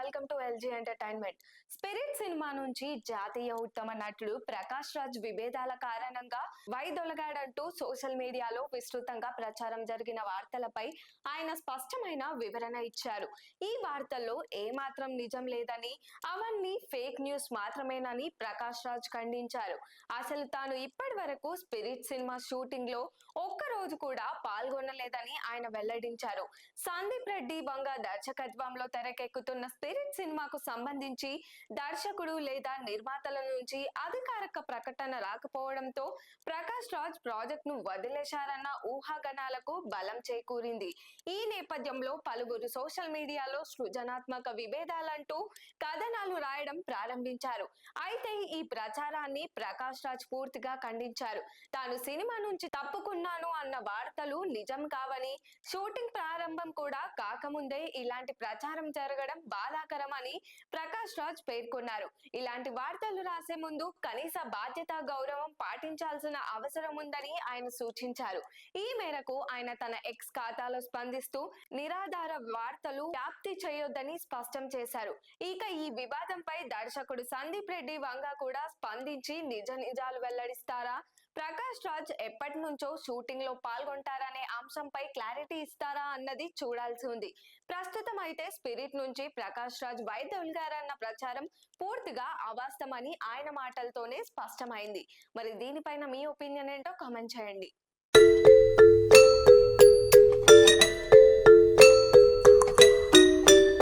Welcome to LG entertainment. Spirit cinema నుంచి జాతీయ ఉత్తమ నటుడు ప్రకాష్ రాజ్ విభేదాల కారణంగా వైదొలగాడంటూ సోషల్ మీడియాలో విస్తృతంగా ప్రచారం జరిగిన వార్తలపై ఆయన స్పష్టమైన వివరణ ఇచ్చారు. ఈ వార్తల్లో ఏమాత్రం నిజం లేదని, అవన్నీ ఫేక్ న్యూస్ మాత్రమేనని ప్రకాష్ రాజ్ ఖండించారు. అసలు తాను ఇప్పటి వరకు స్పిరిట్ సినిమా షూటింగ్ లో ఒక్క రోజు కూడా పాల్గొనలేదని ఆయన వెల్లడించారు. సందీప్ రెడ్డి వంగ దర్శకత్వంలో తెరకెక్కుతున్న స్పిరిట్ సినిమాకు సంబంధించి దర్శకుడు లేదా నిర్మాతల నుంచి అధికారిక ప్రకటన రాకపోవడంతో ప్రకాష్ రాజ్ ప్రాజెక్ట్ ను వదిలేశారన్న ఊహాగానాలకు బలం చేకూరింది. ఈ నేపథ్యంలో పలువురు సోషల్ మీడియాలో సృజనాత్మక విభేదాలంటూ కథనాలు రాయడం ప్రారంభించారు. అయితే ఈ ప్రచారాన్ని ప్రకాష్ రాజ్ పూర్తిగా ఖండించారు. తాను సినిమా నుంచి తప్పుకున్నాను అన్న వార్తలు నిజం కావని, షూటింగ్ ప్రారంభం కూడా కాకముందే ఇలాంటి ప్రచారం జరగడం బాధాకరమని ప్రకాష్ రాజ్ పేర్కొన్నారు. ఇలాంటి వార్తలు రాసే ముందు కనీస బాధ్యత గౌరవం పాటించాల్సిన అవసరం ఉందని ఆయన సూచించారు. ఈ మేరకు ఆయన తన ఎక్స్ ఖాతాలో స్పందిస్తూ నిరాధార వార్తలు వ్యాప్తి చేయొద్దని స్పష్టం చేశారు. ఇక ఈ వివాదంపై దర్శకుడు సందీప్ రెడ్డి వంగ కూడా స్పందించి నిజ నిజాలు వెల్లడిస్తారా, ప్రకాష్ రాజ్ ఎప్పటి నుంచో షూటింగ్ లో పాల్గొంటారనే అంశంపై క్లారిటీ ఇస్తారా అన్నది చూడాల్సి ఉంది. ప్రస్తుతం అయితే స్పిరిట్ నుంచి ప్రకాష్ రాజ్ వైదొలిగారన్న ప్రచారం పూర్తిగా అవాస్తవమని ఆయన మాటలతోనే స్పష్టమైంది. మరి దీనిపైన మీ ఒపీనియన్ ఏంటో కామెంట్ చేయండి.